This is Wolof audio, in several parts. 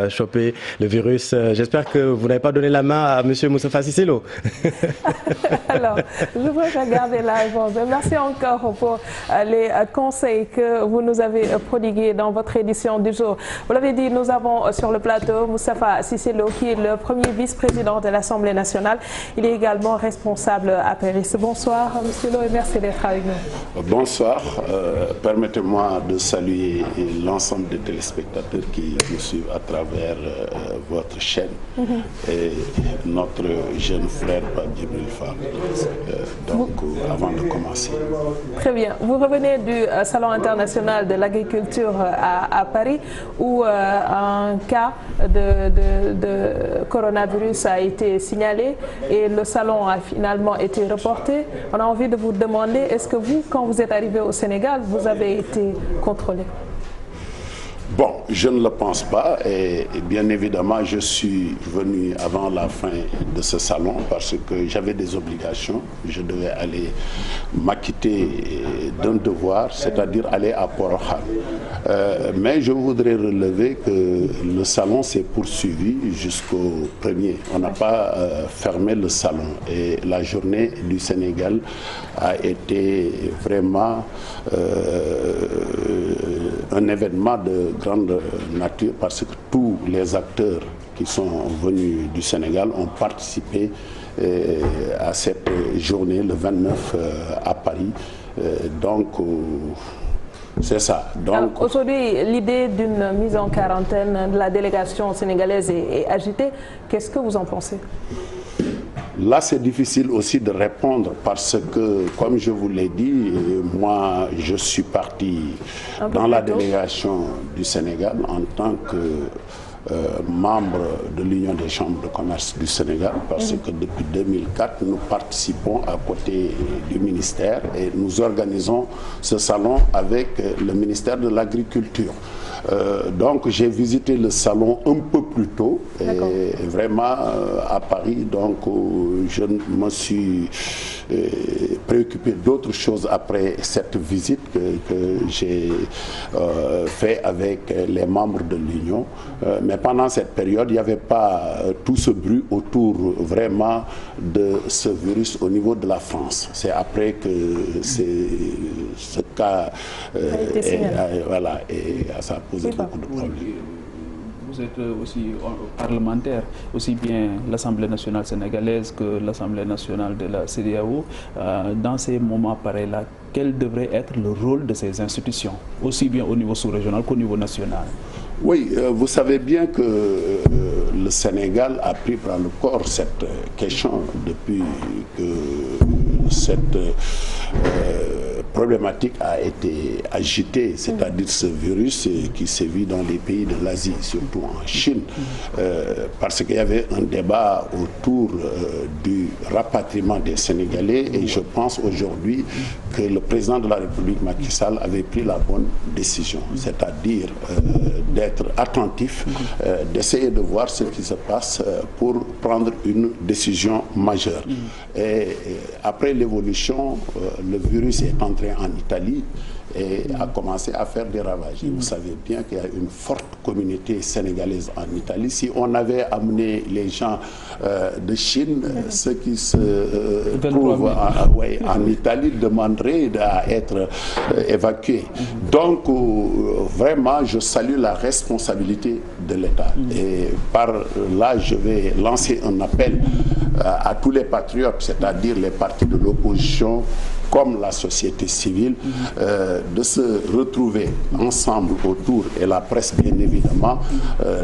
choper le virus. J'espère que vous n'avez pas donné la main à Monsieur Moustapha Cissé Lo. Alors, je préfère garder la réponse. Merci encore pour les conseils que vous nous avez prodigués dans votre édition du jour. Vous l'avez dit, nous avons sur le plateau Moustapha Cissé Lo, qui est le premier vice-président de l'Assemblée nationale. Il est également responsable à Paris. Bonsoir, Monsieur Lo, et merci d'être avec nous. Bonsoir. Permettez-moi de saluer l'ensemble des téléspectateurs qui nous suivent à travers votre chaîne et notre jeune frère Djibril Fall. Avant de commencer. Très bien. Vous revenez du Salon international de l'agriculture à Paris, où un cas de coronavirus a été signalé et le salon a finalement été reporté. On a envie de vous demander, est-ce que vous, quand vous êtes arrivé au Sénégal, vous avez été contrôlé? Bon, je ne le pense pas et bien évidemment je suis venu avant la fin de ce salon parce que j'avais des obligations. Je devais aller m'acquitter d'un devoir, c'est-à-dire aller à Port-au-Khan. Mais je voudrais relever que le salon s'est poursuivi jusqu'au 1er. On n'a pas fermé le salon et la journée du Sénégal a été vraiment un événement de grande nature parce que tous les acteurs qui sont venus du Sénégal ont participé à cette journée le 29 à Paris. Donc c'est ça. Donc aujourd'hui, l'idée d'une mise en quarantaine de la délégation sénégalaise est agitée. Qu'est-ce que vous en pensez? Là, c'est difficile aussi de répondre parce que, comme je vous l'ai dit, moi, je suis parti dans la délégation du Sénégal en tant que membre de l'Union des chambres de commerce du Sénégal parce que depuis 2004, nous participons à côté du ministère et nous organisons ce salon avec le ministère de l'Agriculture. Donc j'ai visité le salon un peu plus tôt et vraiment à Paris, donc je me suis préoccupé d'autres choses après cette visite que j'ai fait avec les membres de l'Union. Mais pendant cette période, il n'y avait pas tout ce bruit autour vraiment de ce virus au niveau de la France. C'est après que ce cas voilà, et ça a posé beaucoup de problèmes. Vous êtes aussi parlementaire, aussi bien l'Assemblée nationale sénégalaise que l'Assemblée nationale de la CEDEAO. Dans ces moments pareils-là, quel devrait être le rôle de ces institutions, aussi bien au niveau sous-régional qu'au niveau national? Oui, vous savez bien que le Sénégal a pris par le corps cette question depuis que cette problématique a été agitée, c'est-à-dire ce virus qui sévit dans les pays de l'Asie, surtout en Chine, parce qu'il y avait un débat autour du rapatriement des Sénégalais et je pense aujourd'hui que le président de la République Macky Sall avait pris la bonne décision, c'est-à-dire d'être attentif, d'essayer de voir ce qui se passe pour prendre une décision majeure. Et après l'évolution, le virus est entré en Italie et a commencé à faire des ravages. Et vous savez bien qu'il y a une forte communauté sénégalaise en Italie. Si on avait amené les gens de Chine, ceux qui se trouvent en Italie demanderaient à être évacués. Donc vraiment, je salue la responsabilité de l'État. Et par là, je vais lancer un appel à tous les patriotes, c'est-à-dire les partis de l'opposition, comme la société civile, de se retrouver ensemble autour, et la presse bien évidemment,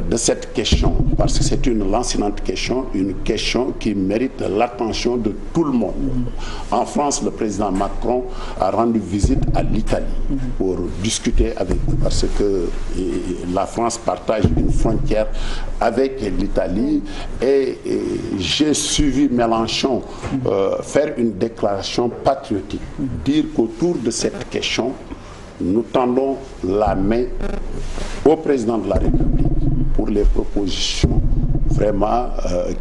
de cette question, parce que c'est une lancinante question, une question qui mérite l'attention de tout le monde. En France, le président Macron a rendu visite à l'Italie pour discuter avec eux, parce que la France partage une frontière avec l'Italie, et j'ai suivi Mélenchon faire une déclaration patriotique, dire qu'autour de cette question, nous tendons la main au président de la République pour les propositions vraiment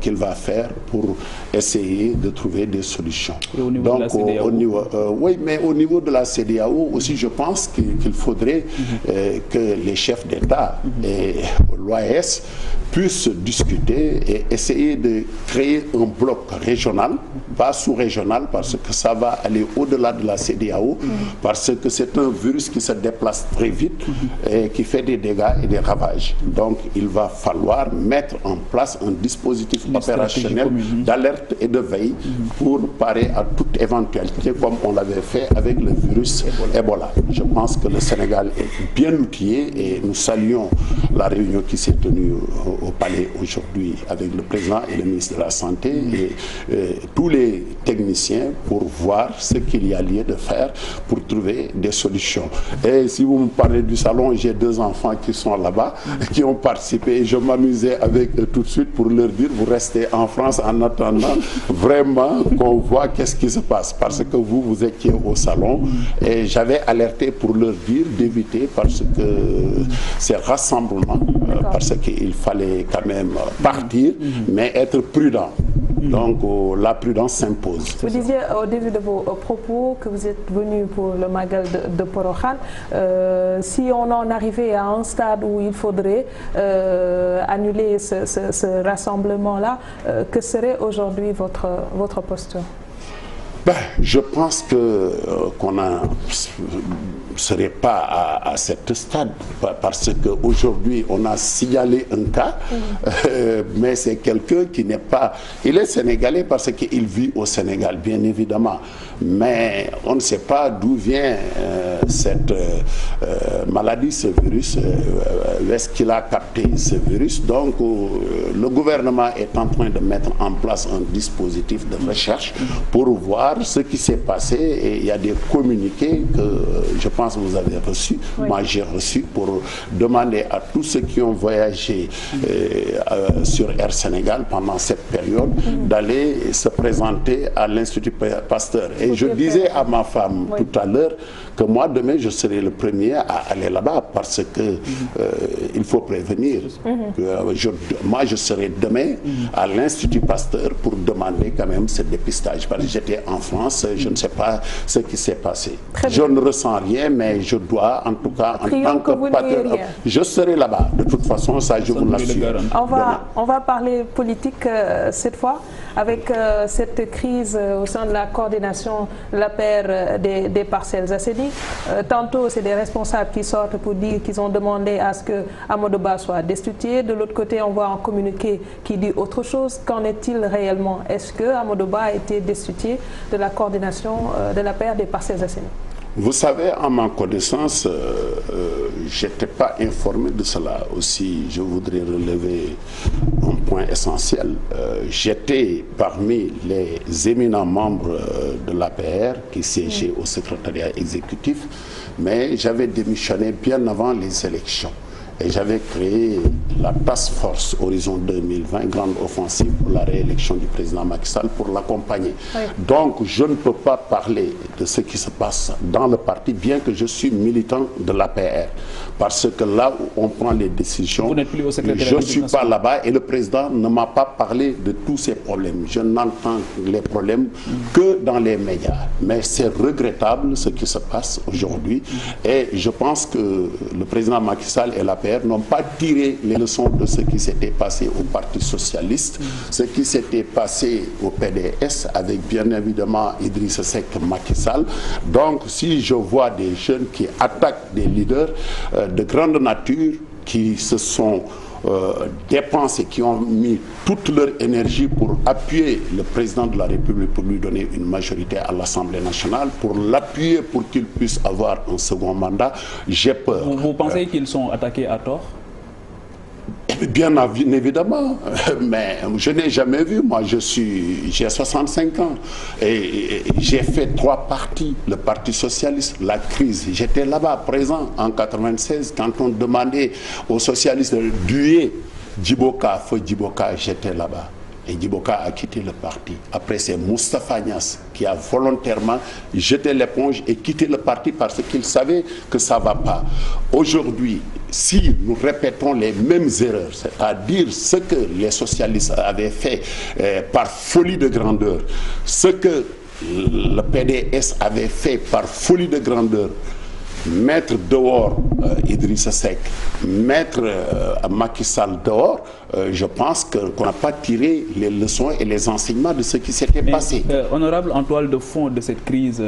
qu'il va faire pour essayer de trouver des solutions. Et au niveau de la CEDEAO? Oui, mais au niveau de la CEDEAO aussi, je pense qu'il faudrait que les chefs d'État et l'OAS puissent discuter et essayer de créer un bloc régional, pas sous-régional, parce que ça va aller au-delà de la CEDEAO, parce que c'est un virus qui se déplace très vite et qui fait des dégâts et des ravages. Donc il va falloir mettre en place un dispositif opérationnel d'alerte et de veille pour parer à toute éventualité, comme on l'avait fait avec le virus Ebola. Je pense que le Sénégal est bien outillé et nous saluons la réunion qui s'est tenue au Palais aujourd'hui avec le président et le ministre de la Santé et tous les techniciens pour voir ce qu'il y a lieu de faire pour trouver des solutions. Et si vous me parlez du salon, j'ai 2 enfants qui sont là-bas, qui ont participé et je m'amusais avec eux tout de suite pour leur dire, vous restez en France en attendant vraiment qu'on voit qu'est-ce qui se passe, parce que vous étiez au salon et j'avais alerté pour leur dire d'éviter parce que ces rassemblements, parce qu'il fallait quand même partir, mais être prudent. Donc la prudence s'impose. Vous disiez au début de vos propos que vous êtes venu pour le Magal de Porokhane. Si on en arrivait à un stade où il faudrait annuler ce rassemblement-là, que serait aujourd'hui votre posture? Je pense qu'on ne serait pas à ce stade, parce qu'aujourd'hui on a signalé un cas, mais c'est quelqu'un qui n'est pas... Il est sénégalais parce qu'il vit au Sénégal, bien évidemment, mais on ne sait pas d'où vient cette maladie, ce virus, où est-ce qu'il a capté ce virus. Donc le gouvernement est en train de mettre en place un dispositif de recherche pour voir ce qui s'est passé, et il y a des communiqués que je pense que vous avez reçus, moi j'ai reçu, pour demander à tous ceux qui ont voyagé sur Air Sénégal pendant cette période d'aller se présenter à l'Institut Pasteur. Et je disais à ma femme tout à l'heure que moi demain je serai le premier à aller là-bas, parce que il faut prévenir. Moi je serai demain à l'Institut Pasteur pour demander quand même ce dépistage, parce que j'étais en France, je ne sais pas ce qui s'est passé. Je ne ressens rien, mais je dois, en tout cas, en tant que patriote, je serai là-bas. De toute façon, ça, je vous l'assure. On va parler politique cette fois, avec cette crise au sein de la coordination de la paire des Parcelles Assainies. Tantôt, c'est des responsables qui sortent pour dire qu'ils ont demandé à ce que Amadou Ba soit destitué. De l'autre côté, on voit un communiqué qui dit autre chose. Qu'en est-il réellement? Est-ce que Amadou Ba a été destitué de la coordination de la paire des Parcelles Assainies? Vous savez, en ma connaissance, je n'étais pas informé de cela. Aussi, je voudrais relever un point essentiel. J'étais parmi les éminents membres de l'APR qui siégeaient au secrétariat exécutif, mais j'avais démissionné bien avant les élections. Et j'avais créé la Task Force Horizon 2020, grande offensive pour la réélection du président Macky Sall, pour l'accompagner. Donc je ne peux pas parler de ce qui se passe dans le parti, bien que je suis militant de l'APR. Parce que là où on prend les décisions, je ne suis pas là-bas et le président ne m'a pas parlé de tous ces problèmes. Je n'entends les problèmes que dans les médias. Mais c'est regrettable ce qui se passe aujourd'hui. Et je pense que le président Macky Sall et l'APR n'ont pas tiré les leçons de ce qui s'était passé au Parti Socialiste, ce qui s'était passé au PDS avec bien évidemment Idrissa Seck, Macky Sall. Donc si je vois des jeunes qui attaquent des leaders de grande nature, qui se sont dépensés, qui ont mis toute leur énergie pour appuyer le président de la République, pour lui donner une majorité à l'Assemblée nationale, pour l'appuyer pour qu'il puisse avoir un second mandat, j'ai peur. Vous pensez qu'ils sont attaqués à tort? Bien évidemment, mais je n'ai jamais vu. Moi, j'ai 65 ans et j'ai fait 3 partis. Le Parti Socialiste, la crise. J'étais là-bas, présent en 96, quand on demandait aux socialistes de duer Djiboka, feu Djiboka, j'étais là-bas. Et Djiboka a quitté le parti. Après, c'est Moustapha Niasse qui a volontairement jeté l'éponge et quitté le parti parce qu'il savait que ça ne va pas. Aujourd'hui, si nous répétons les mêmes erreurs, c'est-à-dire ce que les socialistes avaient fait par folie de grandeur, ce que le PDS avait fait par folie de grandeur, mettre dehors Idrissa Seck, mettre Macky Sall dehors, je pense qu'on n'a pas tiré les leçons et les enseignements de ce qui s'était passé. Honorable, en toile de fond de cette crise